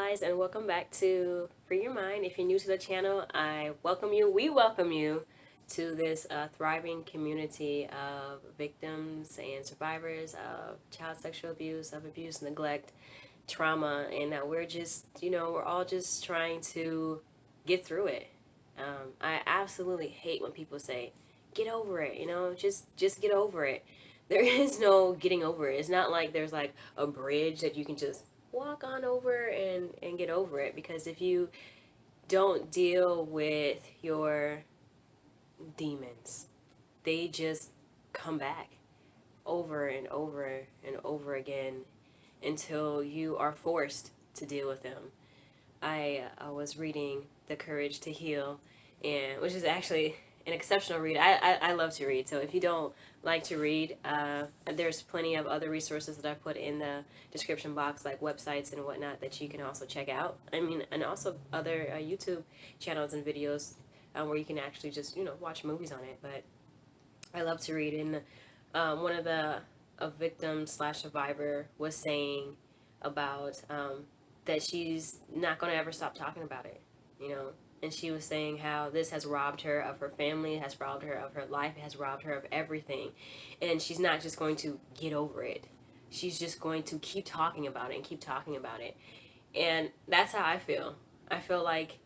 guys, and welcome back to Free Your Mind. If you're new to the channel, I welcome you. We welcome you to this thriving community of victims and survivors of child sexual abuse, of abuse, neglect, trauma, and that we're just, we're all just trying to get through it. I absolutely hate when people say, "Get over it," just get over it. There is no getting over it. It's not like there's like a bridge that you can just walk on over and get over it, because if you don't deal with your demons, they just come back over and over and over again until you are forced to deal with them. I was reading The Courage to Heal, and which is actually an exceptional read. I love to read, so if you don't like to read, there's plenty of other resources that I put in the description box, like websites and whatnot, that you can also check out. I mean, and also other YouTube channels and videos where you can actually just watch movies on it. But I love to read, and one of the a victim slash survivor was saying about that she's not going to ever stop talking about it, you know. And she was saying how this has robbed her of her family, it has robbed her of her life, it has robbed her of everything. And she's not just going to get over it. She's just going to keep talking about it and keep talking about it. And that's how I feel. I feel like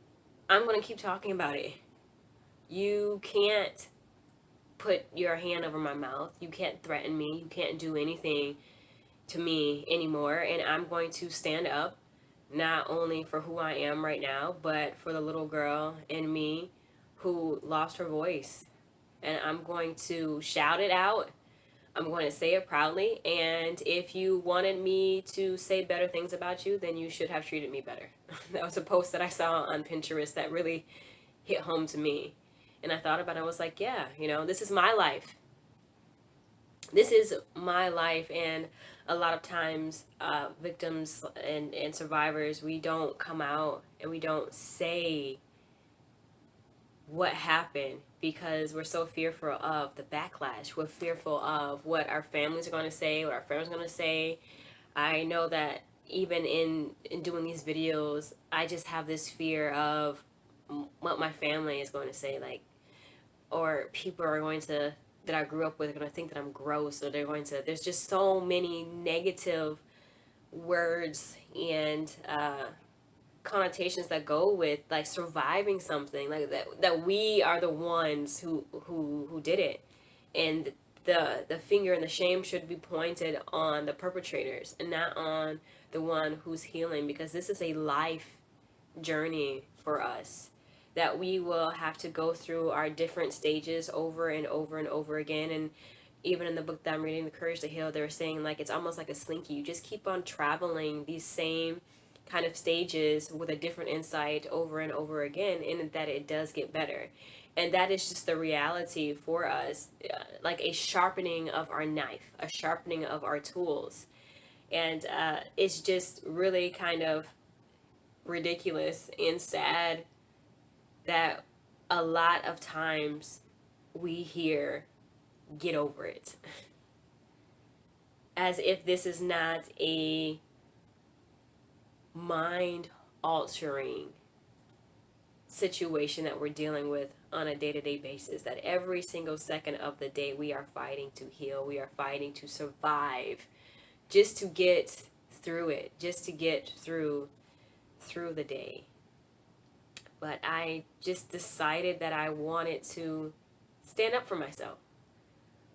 I'm going to keep talking about it. You can't put your hand over my mouth. You can't threaten me. You can't do anything to me anymore. And I'm going to stand up, not only for who I am right now, but for the little girl in me who lost her voice. And I'm going to shout it out. I'm going to say it proudly. And if you wanted me to say better things about you, then you should have treated me better. That was a post that I saw on Pinterest that really hit home to me. And I thought about it. I was like, yeah, this is my life. This is my life. And a lot of times, victims and survivors, we don't come out and we don't say what happened because we're so fearful of the backlash. We're fearful of what our families are going to say, what our friends are going to say. I know that even in doing these videos, I just have this fear of what my family is going to say, like, or people are going to, that I grew up with, are going to think that I'm gross, or they're going to, there's just so many negative words and connotations that go with like surviving something like that we are the ones who did it, and the finger and the shame should be pointed on the perpetrators and not on the one who's healing, because this is a life journey for us that we will have to go through our different stages over and over and over again. And even in the book that I'm reading, The Courage to Heal, they were saying like it's almost like a slinky. You just keep on traveling these same kind of stages with a different insight over and over again, and that it does get better. And that is just the reality for us, like a sharpening of our knife, a sharpening of our tools. And it's just really kind of ridiculous and sad that a lot of times we hear "get over it" as if this is not a mind altering situation that we're dealing with on a day-to-day basis, that every single second of the day we are fighting to heal, we are fighting to survive, just to get through it, just to get through the day. But I just decided that I wanted to stand up for myself.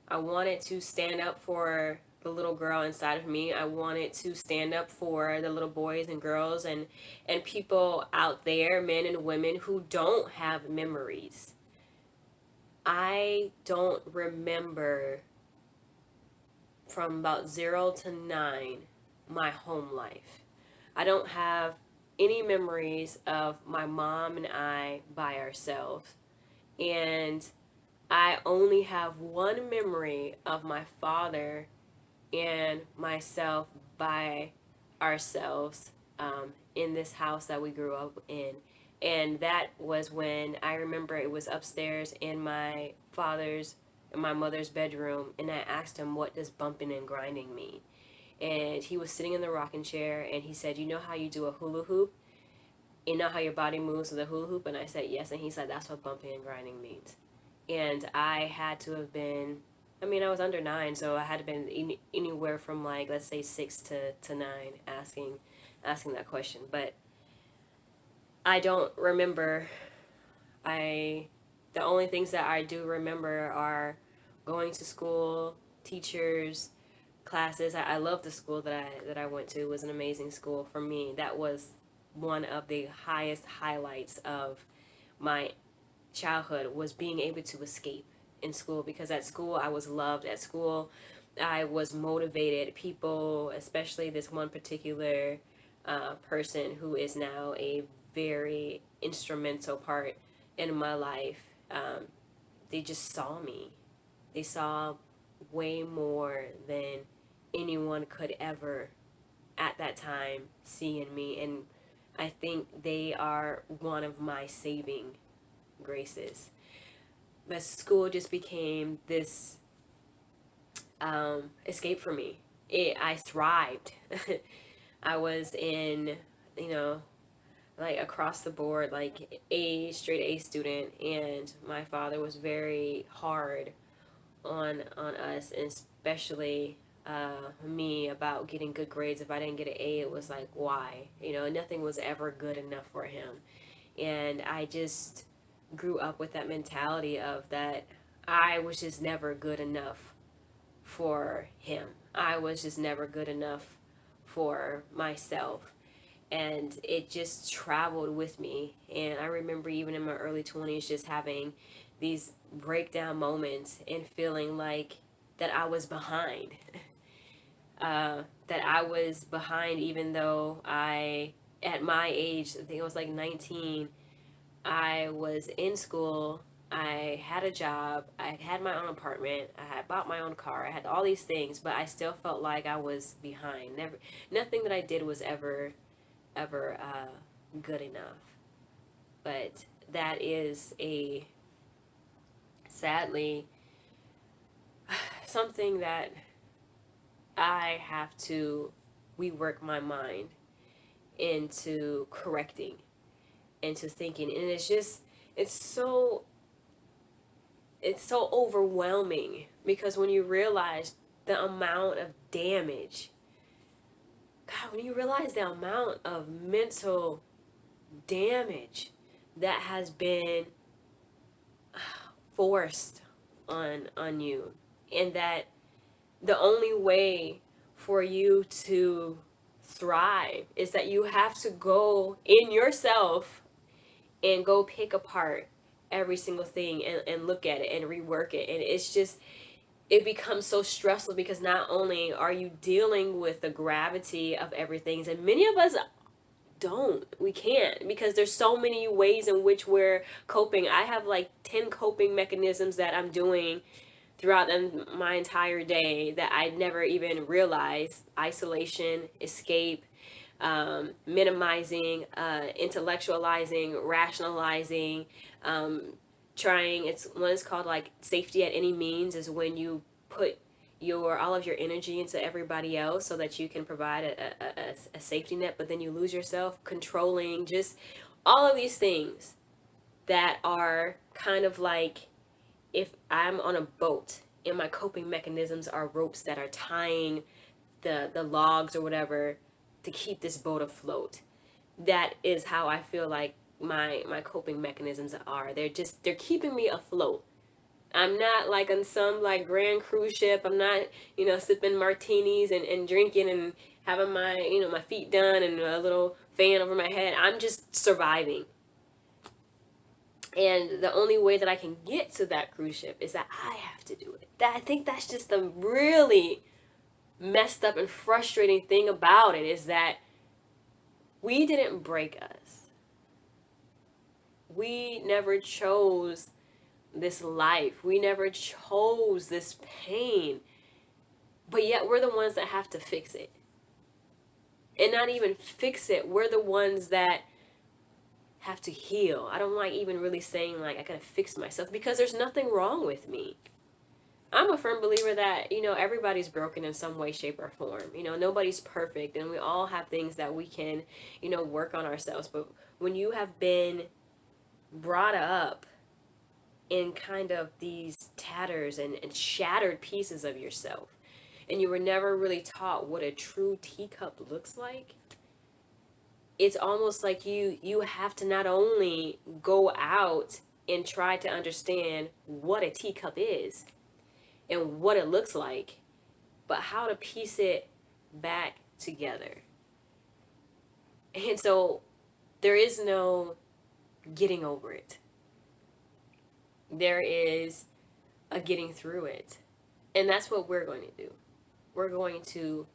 I wanted to stand up for the little girl inside of me. I wanted to stand up for the little boys and girls and people out there, men and women, who don't have memories. I don't remember from about 0 to 9 my home life. I don't have any memories of my mom and I by ourselves. And I only have one memory of my father and myself by ourselves in this house that we grew up in. And that was when I remember it was upstairs in my father's and my mother's bedroom, and I asked him, "What does bumping and grinding mean?" and he was sitting in the rocking chair, and he said, "You know how you do a hula hoop? You know how your body moves with a hula hoop?" And I said, "Yes." And he said, "That's what bumping and grinding means." And I had to have been, I mean, I was under 9, so I had to have been anywhere from, like, let's say 6 to 9 asking that question. But I don't remember. The only things that I do remember are going to school, teachers, classes. I love the school that I went to. It was an amazing school for me. That was one of the highest highlights of my childhood, was being able to escape in school, because at school I was loved. At school I was motivated. People, especially this one particular person who is now a very instrumental part in my life, they just saw me. They saw way more than anyone could ever at that time see in me. And I think they are one of my saving graces. But school just became this escape for me. I thrived. I was in, you know, like across the board, like straight A student, and my father was very hard on us, and especially me, about getting good grades. If I didn't get an A, it was like, why? Nothing was ever good enough for him. And I just grew up with that mentality of that I was just never good enough for him. I was just never good enough for myself. And it just traveled with me. And I remember even in my early 20s just having these breakdown moments and feeling like that I was behind. That I was behind, even though at my age, I think I was like 19, I was in school, I had a job, I had my own apartment, I had bought my own car, I had all these things, but I still felt like I was behind. Nothing that I did was ever good enough. But that is sadly, something that I have to rework my mind into correcting, into thinking. And it's so overwhelming, because when you realize the amount of damage, God, when you realize the amount of mental damage that has been forced on you, and that the only way for you to thrive is that you have to go in yourself and go pick apart every single thing, and look at it and rework it. And it becomes so stressful, because not only are you dealing with the gravity of everything, and many of us we can't, because there's so many ways in which we're coping. I have like 10 coping mechanisms that I'm doing throughout my entire day that I never even realized: isolation, escape, minimizing, intellectualizing, rationalizing, one is called like safety at any means, is when you put all of your energy into everybody else so that you can provide a safety net, but then you lose yourself. Controlling, just all of these things that are kind of like, if I'm on a boat and my coping mechanisms are ropes that are tying the logs or whatever to keep this boat afloat. That is how I feel like my coping mechanisms are. They're keeping me afloat. I'm not like on some like grand cruise ship. I'm not, sipping martinis and drinking and having my, my feet done and a little fan over my head. I'm just surviving. And the only way that I can get to that cruise ship is that I have to do it. I think that's just the really messed up and frustrating thing about it, is that we didn't break us. We never chose this life. We never chose this pain. But yet we're the ones that have to fix it. And not even fix it, we're the ones that have to heal. I don't like even really saying like I gotta fix myself, because there's nothing wrong with me. I'm a firm believer that, everybody's broken in some way, shape, or form. Nobody's perfect, and we all have things that we can, work on ourselves. But when you have been brought up in kind of these tatters and shattered pieces of yourself, and you were never really taught what a true teacup looks like, it's almost like you have to not only go out and try to understand what a teacup is and what it looks like, but how to piece it back together. And so there is no getting over it. There is a getting through it. And that's what we're going to do. We're going to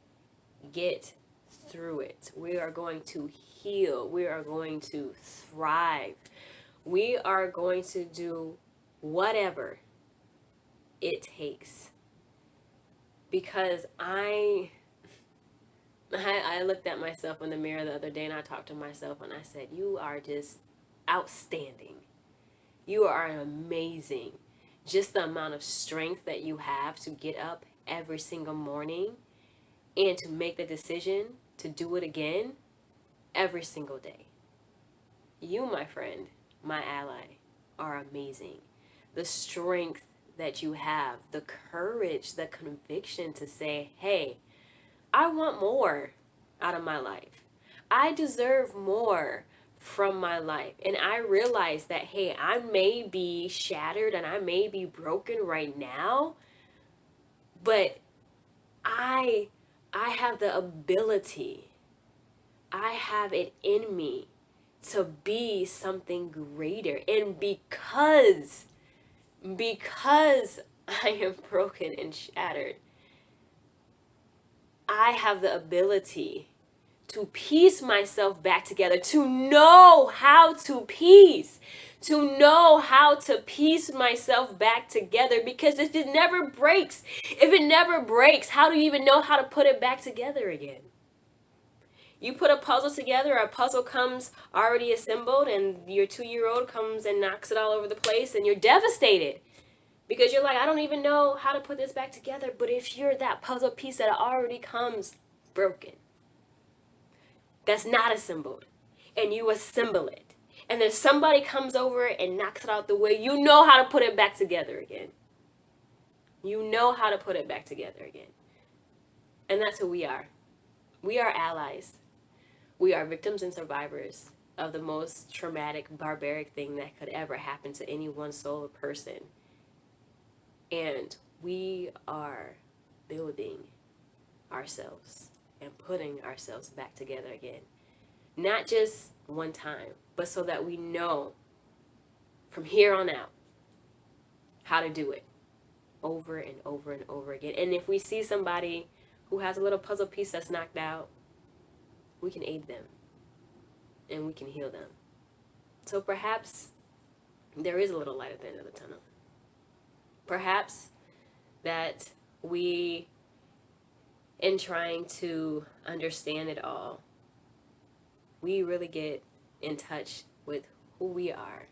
get through it. We are going to heal. We are going to thrive. We are going to do whatever it takes. Because I looked at myself in the mirror the other day, and I talked to myself and I said, you are just outstanding. You are amazing. Just the amount of strength that you have to get up every single morning and to make the decision to do it again every single day. You, my friend, my ally, are amazing. The strength that you have, the courage, the conviction to say, hey, I want more out of my life. I deserve more from my life. And I realize that, hey, I may be shattered and I may be broken right now, but I have the ability, I have it in me to be something greater. And because I am broken and shattered, I have the ability to piece myself back together, to know how to piece myself back together. Because if it never breaks, how do you even know how to put it back together again? You put a puzzle together, a puzzle comes already assembled, and your 2-year-old comes and knocks it all over the place, and you're devastated. Because you're like, I don't even know how to put this back together. But if you're that puzzle piece that already comes broken, that's not assembled, and you assemble it, and then somebody comes over and knocks it out the way, you know how to put it back together again. You know how to put it back together again. And that's who we are. We are allies. We are victims and survivors of the most traumatic, barbaric thing that could ever happen to any one soul or person. And we are building ourselves and putting ourselves back together again. Not just one time, but so that we know from here on out how to do it over and over and over again. And if we see somebody who has a little puzzle piece that's knocked out, we can aid them and we can heal them. So perhaps there is a little light at the end of the tunnel. Perhaps that we, in trying to understand it all, we really get in touch with who we are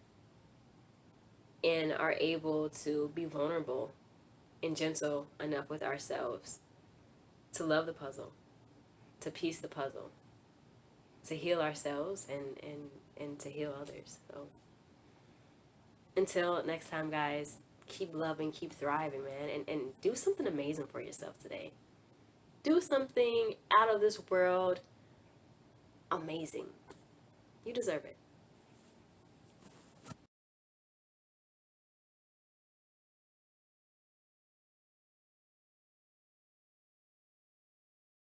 and are able to be vulnerable and gentle enough with ourselves to love the puzzle, to piece the puzzle, to heal ourselves and to heal others. So until next time, guys, keep loving, keep thriving, man, and do something amazing for yourself today. Do something out of this world amazing. You deserve it.